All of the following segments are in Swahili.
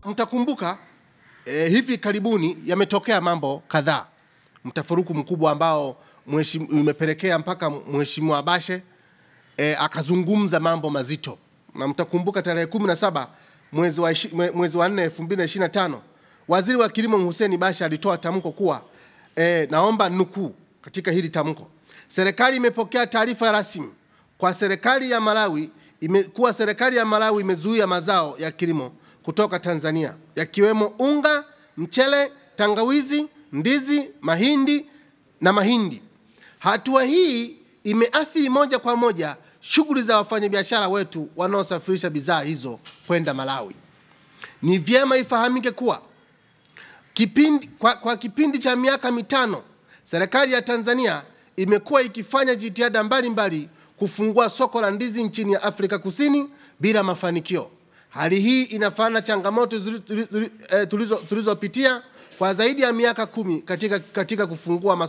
Mtakumbuka hivi karibuni yametokea mambo kadhaa, mtafaruku mkubwa ambao umepelekea mpaka Mheshimiwa Bashe akazungumza mambo mazito. Na mtakumbuka tarehe 17 mwezi wa 4 2025 Waziri wa Kilimo Hussein Bashe alitoa tamko kuwa naomba nukuu katika hili tamko: serikali imepokea taarifa rasmi kwa serikali ya Malawi kuwa serikali ya Malawi imezuia mazao ya kilimo kutoka Tanzania yakiwemo unga, mchele, tangawizi, ndizi, mahindi na mahindi. Hatua hii imeathiri moja kwa moja shughuli za wafanyabiashara wetu wanaosafirisha bidhaa hizo kwenda Malawi. Ni vyema ifahamike kuwa kwa kipindi cha miaka 5 serikali ya Tanzania imekuwa ikifanya jitihada mbalimbali kufungua soko la ndizi nchini ya Afrika Kusini bila mafanikio. Hali hii inafanana changamoto tulizopitia kwa zaidi ya miaka 10 katika kufungua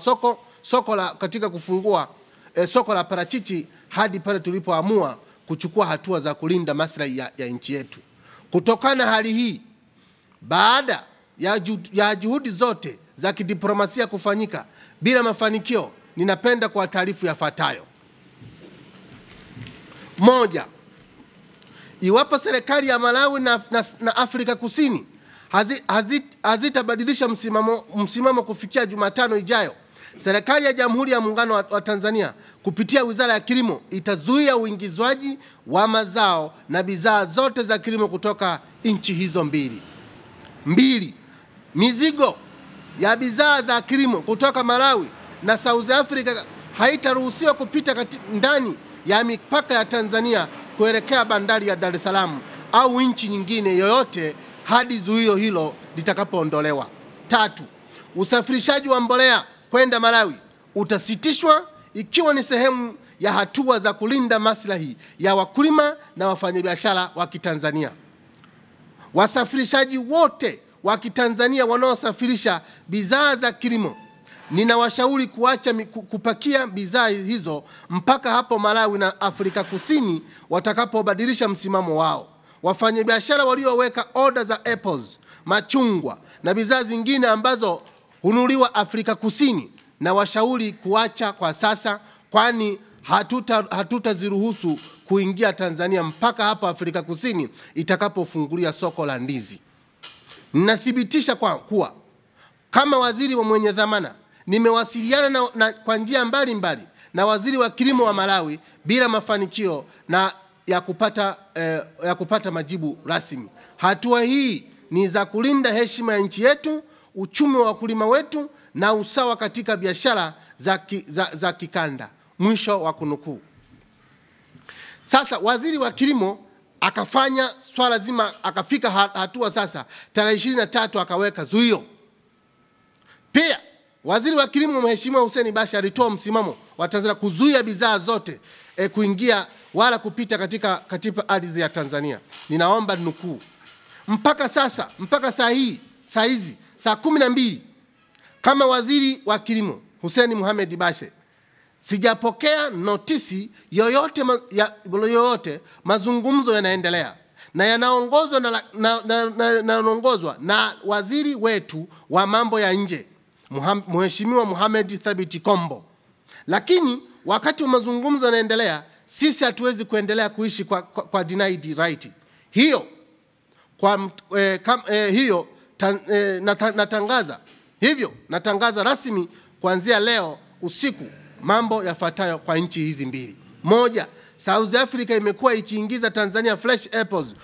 soko la parachichi hadi pale tulipoamua kuchukua hatua za kulinda maslahi ya nchi yetu. Kutokana na hali hii, baada ya juhudi zote za kidiplomasia kufanyika bila mafanikio, ninapenda kwa taarifu yafuatayo. 1. Iwapo serikali ya Malawi na Afrika Kusini hazitabadilisha msimamo kufikia Jumatano ijayo, serikali ya Jamhuri ya Muungano wa Tanzania kupitia Wizara ya Kilimo itazuia uingizwaji wa mazao na bidhaa zote za kilimo kutoka nchi hizo mbili. 2. Mizigo ya bidhaa za kilimo kutoka Malawi na South Africa haitaruhusiwa kupita ndani ya mipaka ya Tanzania kuelekea bandari ya Dar es Salaam au nchi nyingine yoyote hadi zuio hilo litakapoondolewa. 3. Usafirishaji wa mbolea kwenda Malawi utasitishwa ikiwa ni sehemu ya hatua za kulinda maslahi ya wakulima na wafanyabiashara wa Kitanzania. Wasafirishaji wote wa Kitanzania wanaosafirisha bidhaa za kilimo, ninawashauri kuacha kupakia bidhaa hizo mpaka hapo Malawi na Afrika Kusini watakapobadilisha msimamo wao. Wafanyabiashara walioweka oda za apples, machungwa na bidhaa zingine ambazo hununuliwa Afrika Kusini, na washauri kuacha kwa sasa, kwani hatutaziruhusu kuingia Tanzania mpaka hapo Afrika Kusini itakapofungulia soko la ndizi. Ninathibitisha kuwa kama waziri wa mwenye dhamana nimewasiliana kwa njia mbalimbali na waziri wa kilimo wa Malawi bila mafanikio na ya kupata majibu rasmi. Hatua hii ni za kulinda heshima ya nchi yetu, uchumi wa wakulima wetu na usawa katika biashara za kikanda. Mwisho wa kunukuu. Sasa waziri wa kilimo akafanya swala zima, akafika hatua sasa tarehe 23 akaweka zuio. Pia waziri wa kilimo Mheshimiwa Hussein Bashe alitoa msimamo wa Tanzania kuzuia bidhaa zote kuingia wala kupita katika ardhi ya Tanzania. Ninaomba nukuu: mpaka saa hizi saa 12 kama waziri wa kilimo Hussein Mohamed Bashe sijapokea notisi yoyote mazungumzo yanaendelea na yanaongozwa na waziri wetu wa mambo ya nje Mheshimiwa Mohamed Thabit Kombo. Lakini wakati wa mazungumzo yanaendelea, sisi hatuwezi kuendelea kuishi kwa denied right. Natangaza rasmi kuanzia leo usiku mambo yafuatayo kwa nchi hizi mbili. 1. South Africa imekuwa ikiingiza Tanzania fresh apples.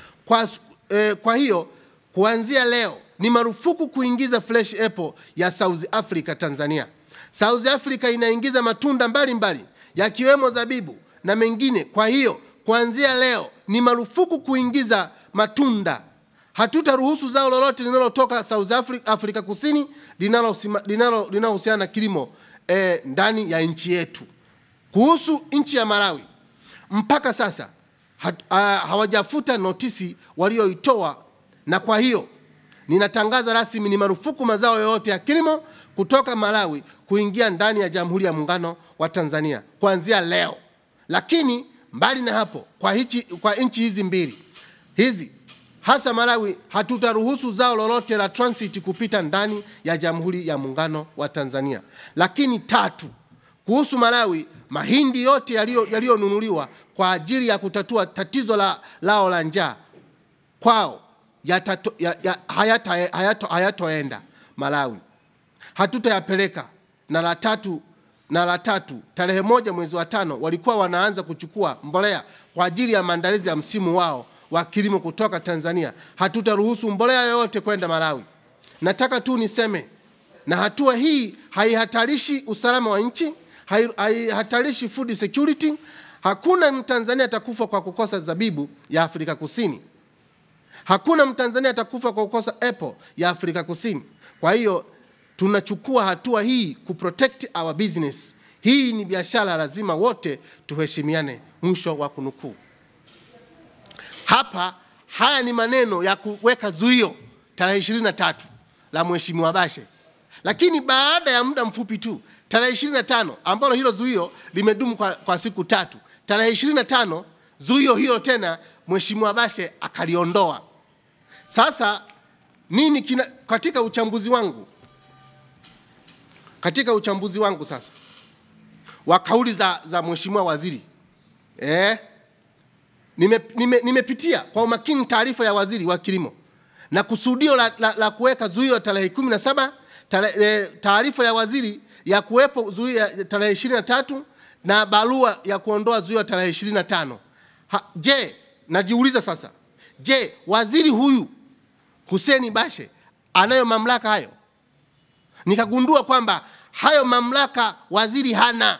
Kwa hiyo kuanzia leo ni marufuku kuingiza fresh apple ya South Africa Tanzania. South Africa inaingiza matunda mbalimbali yakiwemo zabibu na mengine. Kwa hiyo kuanzia leo ni marufuku kuingiza matunda. Hatutaruhusu zao lolote linalotoka South Africa Kusini linalohusiana na kilimo ndani ya nchi yetu. Kuhusu nchi ya Malawi, mpaka sasa hawajafuta notisi walioitoa, na kwa hiyo ninatangaza rasmi ni marufuku mazao yote ya kilimo kutoka Malawi kuingia ndani ya Jamhuri ya Muungano wa Tanzania kuanzia leo. Lakini mbali na hapo, kwa nchi hizi mbili hizi hasa Malawi, hatutaruhusu zao lolote la transit kupita ndani ya Jamhuri ya Muungano wa Tanzania. Lakini tatu, kuhusu Malawi, mahindi yote yaliyonunuliwa kwa ajili ya kutatua tatizo lao la njaa kwao hayatoenda Malawi. Hatutayapeleka. Na la tatu, tarehe 1 mwezi wa 5 walikuwa wanaanza kuchukua mbolea kwa ajili ya maandalizi ya msimu wao wa kilimo kutoka Tanzania. Hatutaruhusu mbolea yoyote kwenda Malawi. Nataka tu niseme, na hatua hii haihatarishi usalama wa nchi, haihatarishi food security. Hakuna Mtanzania atakufa kwa kukosa zabibu ya Afrika Kusini. Hakuna Mtanzania atakufa kwa kukosa apple ya Afrika Kusini. Kwa hiyo tunachukua hatua hii kuprotect our business. Hii ni biashara, lazima wote tuheshimiane. Mwisho wa kunukuu. Haya ni maneno ya kuweka zuio tarehe 23 la Mheshimiwa Bashe. Lakini baada ya muda mfupi tu, tarehe 25 ambalo hilo zuio limedumu kwa siku 3. Tarehe 25 zuio hilo tena Mheshimiwa Bashe akaliondoa. Sasa nini katika uchambuzi wangu sasa wa kauli za Mheshimiwa Waziri, nimepitia kwa umakini taarifa ya Waziri wa Kilimo na kusudio la kuweka zuio tarehe 17, taarifa ya Waziri ya kuwepo zuio ya tarehe 23 na barua ya kuondoa zuio tarehe 25. Je, najiuliza sasa, je, waziri huyu Hussein Bashe anayo mamlaka hayo? Nikagundua kwamba hayo mamlaka waziri hana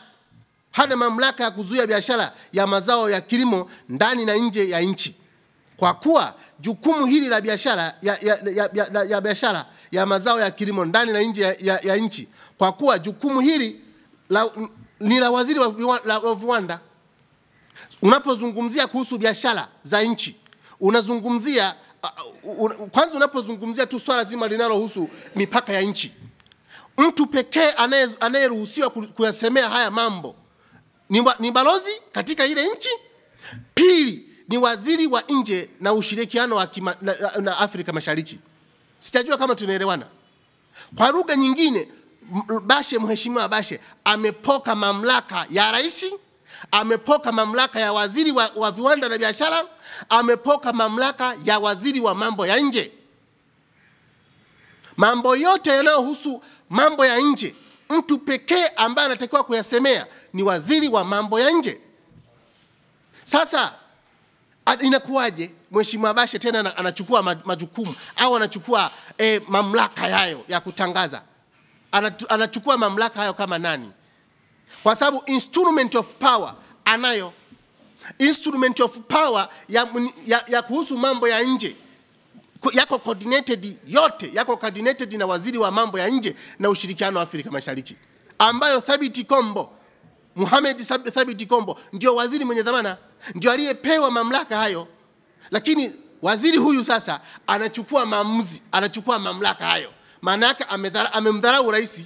mamlaka ya kuzuia biashara ya mazao ya kilimo ndani na nje ya nchi. Kwa kuwa jukumu hili la biashara ya biashara ya mazao ya kilimo ndani na nje ya nchi, kwa kuwa jukumu hili ni la waziri wa viwanda. Unapozungumzia kuhusu biashara za nchi, unazungumzia kwanza, unapozungumzia tu swala zima linalohusu mipaka ya nchi, mtu pekee anayeruhusiwa kuyasemea haya mambo ni balozi katika ile nchi. Pili, ni waziri wa nje na ushirikiano na Afrika Mashariki. Sitajua kama tunaelewana. Kwa lugha nyingine, Mheshimiwa Bashe amepoka mamlaka ya rais, amepoka mamlaka ya waziri wa viwanda na biashara, amepoka mamlaka ya waziri wa mambo ya nje. Mambo yote yanayohusu mambo ya nje, mtu pekee ambaye anatakiwa kuyasemea ni waziri wa mambo ya nje. Sasa inakuwaje Mheshimiwa Bashe tena anachukua majukumu au anachukua mamlaka yayo ya kutangaza? Anachukua mamlaka hayo kama nani? Kwa sababu instrument of power anayo. Instrument of power ya kuhusu mambo ya nje yako coordinated, yote yako coordinated na waziri wa mambo ya nje na ushirikiano wa Afrika Mashariki, ambayo Mohamed Thabit Kombo ndio waziri mwenye dhamana, ndio aliyepewa mamlaka hayo. Lakini waziri huyu sasa anachukua maamuzi, anachukua mamlaka hayo. Maana yake amemdharau rais,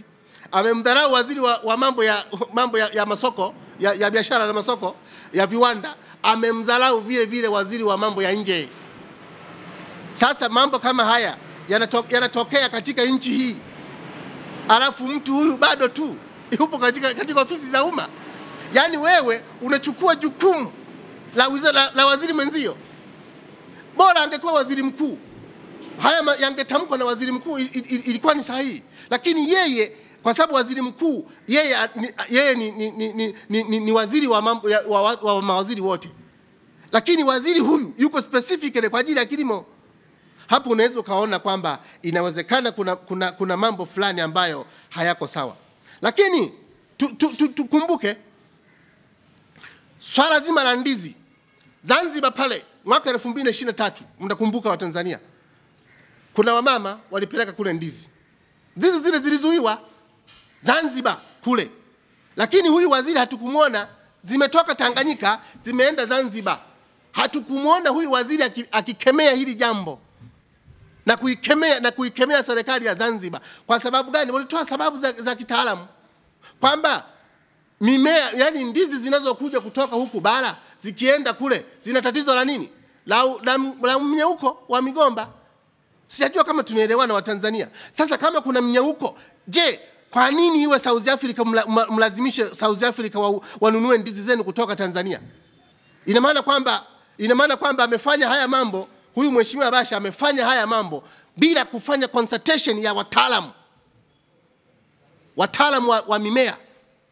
amemdharau waziri wa mambo ya masoko ya biashara na masoko ya viwanda, amemdharau vile waziri wa mambo ya nje. Sasa mambo kama haya yanatokea katika nchi hii, alafu mtu huyu bado tu yupo katika ofisi za umma. Yaani wewe unachukua jukumu la waziri mwenzio. Bora angekuwa waziri mkuu, haya yangetamkwa na waziri mkuu, ilikuwa ni sahihi. Lakini yeye, kwa sababu waziri mkuu yeye ni waziri wa mambo wa mawaziri wote, lakini waziri huyu yuko specifically kwa ajili ya kilimo. Hapo unaweza ukaona kwamba inawezekana kuna mambo fulani ambayo hayako sawa. Lakini tukumbuke swala zima la ndizi Zanzibar pale mwaka 2023, mnakumbuka wa Tanzania, kuna wamama walipeleka kule ndizi. Ndizi zile zilizuiwa Zanzibar kule. Lakini huyu waziri hatukumuona, zimetoka Tanganyika zimeenda Zanzibar. Hatukumuona huyu waziri akikemea hili jambo na kuikemea serikali ya Zanzibar. Kwa sababu gani? Walitoa sababu za kitaalamu kwamba mimea, yani ndizi zinazokuja kutoka huku bara zikienda kule zina tatizo la nini? la mnyauko wa migomba. Sijajua kama tunaelewana wa Tanzania. Sasa kama kuna mnyauko, je, kwa nini iwe South Africa mlazimishe South Africa wanunue ndizi zenu kutoka Tanzania? Ina maana kwamba amefanya haya mambo, huyu Mheshimiwa Bashe amefanya haya mambo bila kufanya consultation ya wataalamu wa mimea.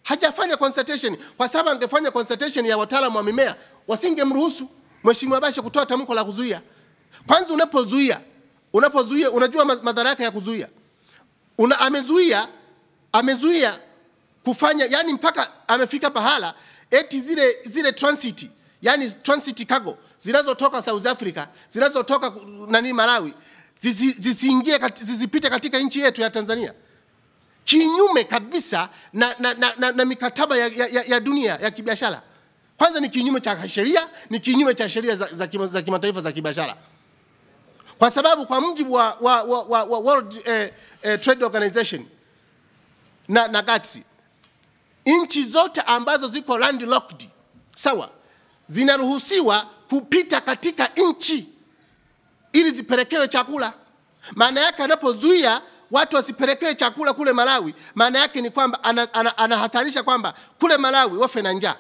Hajafanya consultation, kwa sababu angefanya consultation ya wataalamu wa mimea wasingemruhusu Mheshimiwa Bashe kutoa tamko la kuzuia. Kwanza unapozuia unajua madhara yake ya kuzuia. Amezuia kufanya, yani mpaka amefika pahala eti zile transit, yani transit cargo zinazotoka South Africa, zinazotoka Malawi, zisipite katika nchi yetu ya Tanzania. Kinyume kabisa na mikataba ya dunia ya kibiashara. Kwanza ni kinyume cha sheria, ni kinyume cha sheria za kimataifa za kibiashara. Kwa sababu kwa mujibu wa World Trade Organization na GATS, nchi zote ambazo ziko landlocked, sawa, zinaruhusiwa kupita katika nchi ili zipelekewe chakula. Maana yake anapozuia watu wasipelekewe chakula kule Malawi, maana yake ni kwamba anahatarisha kwamba kule Malawi wafe na njaa.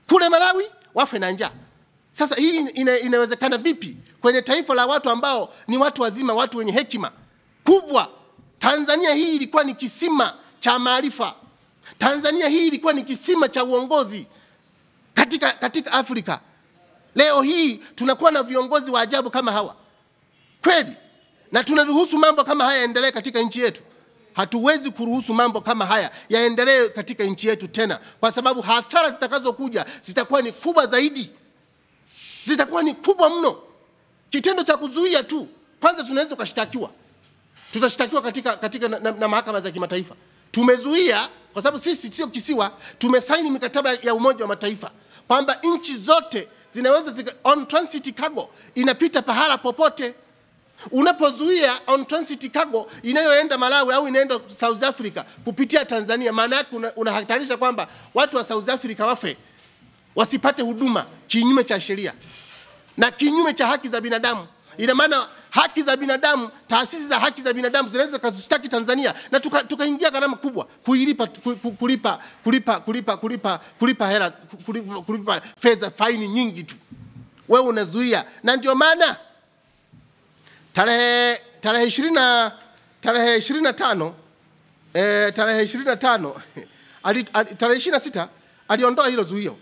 Kule Malawi wafe na njaa. Sasa hii inawezekana vipi kwenye taifa la watu ambao ni watu wazima, watu wenye hekima kubwa? Tanzania hii ilikuwa ni kisima cha maarifa. Tanzania hii ilikuwa ni kisima cha uongozi katika Afrika. Leo hii tunakuwa na viongozi wa ajabu kama hawa. Kweli? Na tunaruhusu mambo kama haya yaendelee katika nchi yetu. Hatuwezi kuruhusu mambo kama haya yaendelee katika nchi yetu tena, kwa sababu hasara zitakazokuja zitakuwa ni kubwa zaidi. Zitakuwa ni kubwa mno. Kitendo cha kuzuia tu, kwanza tunaweza kushtakiwa. Tutashtakiwa katika na mahakama za kimataifa. Tumezuia kwa sababu sisi sio kisiwa, tumesaini mikataba ya Umoja wa Mataifa kwamba nchi zote zinaweza on transit cargo inapita pahala popote. Unapozuia on transit cargo inayoenda Malawi au inaenda South Africa kupitia Tanzania, maana yake unahatarisha kwamba watu wa South Africa wafe, wasipate huduma, kinyume cha sheria na kinyume cha haki za binadamu. Ina maana haki za binadamu, taasisi za haki za binadamu zinaweza kuzishtaki Tanzania na tukaingia gharama kubwa kulipa hela, kulipa fedha, faini nyingi tu. Wewe unazuia. Na ndio maana tarehe 25 tarehe 26 aliondoa hilo zuio.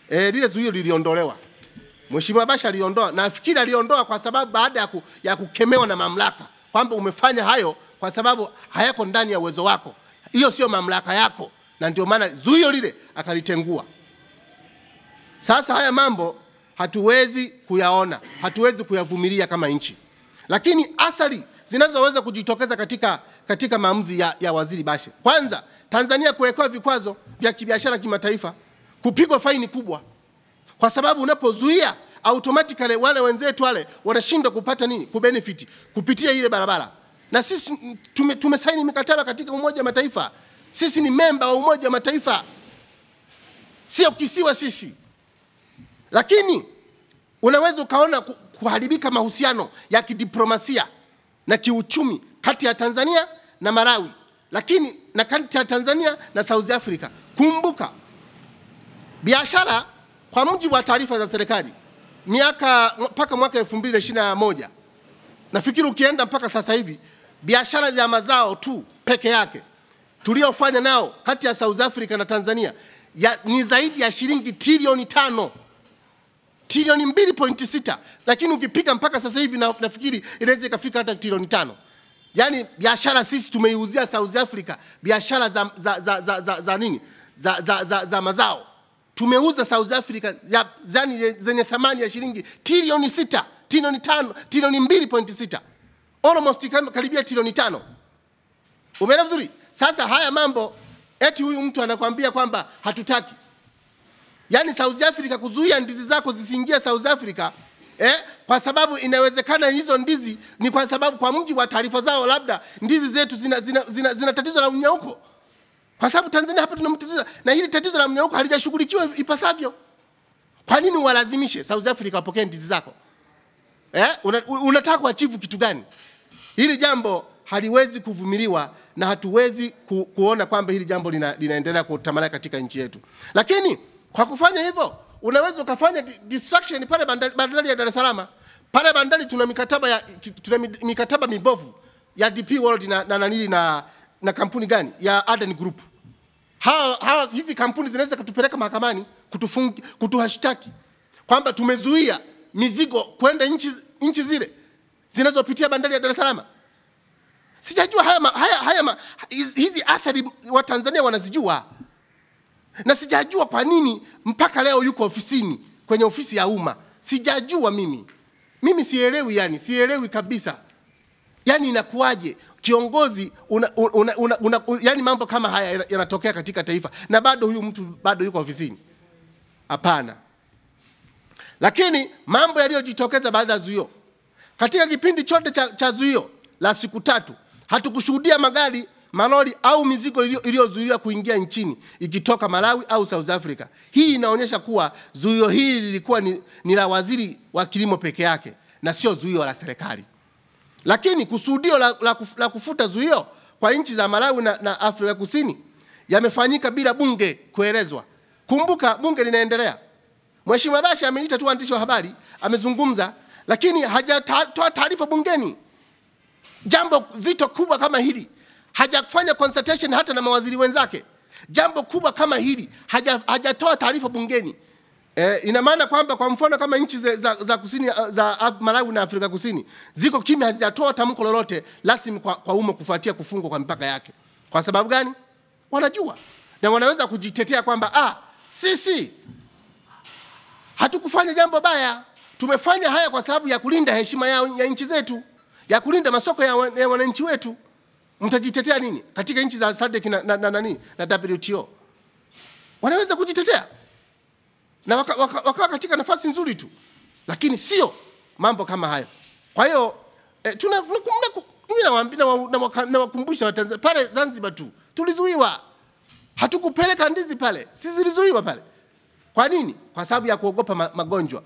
Lile zuio liliondolewa. Mheshimiwa Bashe aliondoa, na nafikiri aliondoa kwa sababu baada ya kukemewa na mamlaka kwamba umefanya hayo kwa sababu hayako ndani ya uwezo wako. Hiyo sio mamlaka yako, na ndio maana zuio lile akalitengua. Sasa haya mambo hatuwezi kuyaona, hatuwezi kuyavumilia kama nchi. Lakini athari zinazoweza kujitokeza katika maamuzi ya Waziri Bashe. Kwanza, Tanzania kuwekewa vikwazo vya kibiashara kimataifa, kupigwa faini kubwa. Kwa sababu unapozuia automatically wale wenzetu wale wanashindwa kupata nini? Kubenefit kupitia ile barabara. Na sisi tumesaini mikataba katika Umoja wa Mataifa. Sisi ni memba wa Umoja wa Mataifa. Sio kisiwa sisi. Lakini unaweza ukaona kuharibika mahusiano ya kidiplomasia na kiuchumi kati ya Tanzania na Malawi, lakini na kati ya Tanzania na South Africa. Kumbuka, biashara kwa mujibu wa taarifa za serikali mpaka mwaka 2021, nafikiri ukienda mpaka sasa hivi, biashara ya mazao tu peke yake tuliofanya nao kati ya South Africa na Tanzania ni zaidi ya shilingi trilioni 5, trilioni 2.6, lakini ukipiga mpaka sasa hivi nafikiri inaweza ikafika hata trilioni 5. Yani biashara sisi tumeiuzia South Africa biashara za mazao. Tumeuza South Africa zenye thamani ya shilingi trilioni 6, trilioni 5, trilioni 2.6. Almost karibia trilioni 5. Umeelewa vizuri? Sasa haya mambo eti huyu mtu anakuambia kwamba hatutaki. Yani South Africa kuzuia ndizi zako zisiingie South Africa, kwa sababu inawezekana hizo ndizi ni kwa sababu kwa mujibu wa taarifa zao labda ndizi zetu zina tatizo la mnyauko. Kwa sababu Tanzania hapa tunamtatiza na hili tatizo la mnyauko halijashughulikiwa ipasavyo. Kwa nini walazimishe South Africa wapokee ndizi zako? Unataka kuachieve kitu gani? Hili jambo haliwezi kuvumiliwa na hatuwezi kuona kwamba hili jambo linaendelea kutamalaki katika nchi yetu. Lakini kwa kufanya hivyo unaweza ukafanya distraction pale bandari ya Dar es Salaam. Pale bandari tuna mikataba mibovu ya DP World na kampuni gani? Ya Aden Group. Hizi kampuni zinaweza kutupeleka mahakamani kutuhashtaki kwamba tumezuia mizigo kwenda nchi zile zinazopitia bandari ya Dar es Salaam. Sijajua hizi athari wa Tanzania wanazijua. Na sijajua kwa nini mpaka leo yuko ofisini kwenye ofisi ya umma. Sijajua mimi sielewi, sielewi kabisa. Yani inakuwaje kiongozi yani mambo kama haya yanatokea katika taifa na bado huyu mtu bado yuko ofisini? Hapana. Lakini mambo yaliyojitokeza baada ya zuio, katika kipindi chote cha zuio la siku 3 hatukushuhudia magari, malori au mizigo iliyozuiliwa kuingia nchini ikitoka Malawi au South Africa. Hii inaonyesha kuwa zuio hili lilikuwa ni la waziri wa kilimo peke yake na sio zuio la serikali. Lakini kusudio la kufuta zuio kwa nchi za Malawi na Afrika Kusini yamefanyika bila bunge kuelezwa. Kumbuka bunge linaendelea. Mheshimiwa Bashe ameita tu waandishi wa habari, amezungumza, lakini hajatoa taarifa bungeni. Jambo zito kubwa kama hili hajafanya consultation hata na mawaziri wenzake. Jambo kubwa kama hili hajatoa taarifa bungeni. Ina maana kwamba kwa mfano kama nchi za kusini za Malawi na Afrika Kusini ziko kimya, hazijatoa tamko lolote rasmi kwa umma kufuatia kufungwa kwa mipaka yake. Kwa sababu gani? Wanajua na wanaweza kujitetea kwamba sisi hatukufanya jambo baya, tumefanya haya kwa sababu ya kulinda heshima ya nchi zetu, ya kulinda masoko ya wananchi wetu. Mtajitetea nini katika nchi za SADC na WTO? Wanaweza kujitetea na wakawa katika nafasi nzuri tu, lakini sio mambo kama hayo. Kwa hiyo nawakumbusha Watanzania pale Zanzibar tu tulizuiwa, hatukupeleka ndizi pale, sisi zilizuiwa pale. Kwa nini? Kwa sababu ya kuogopa magonjwa.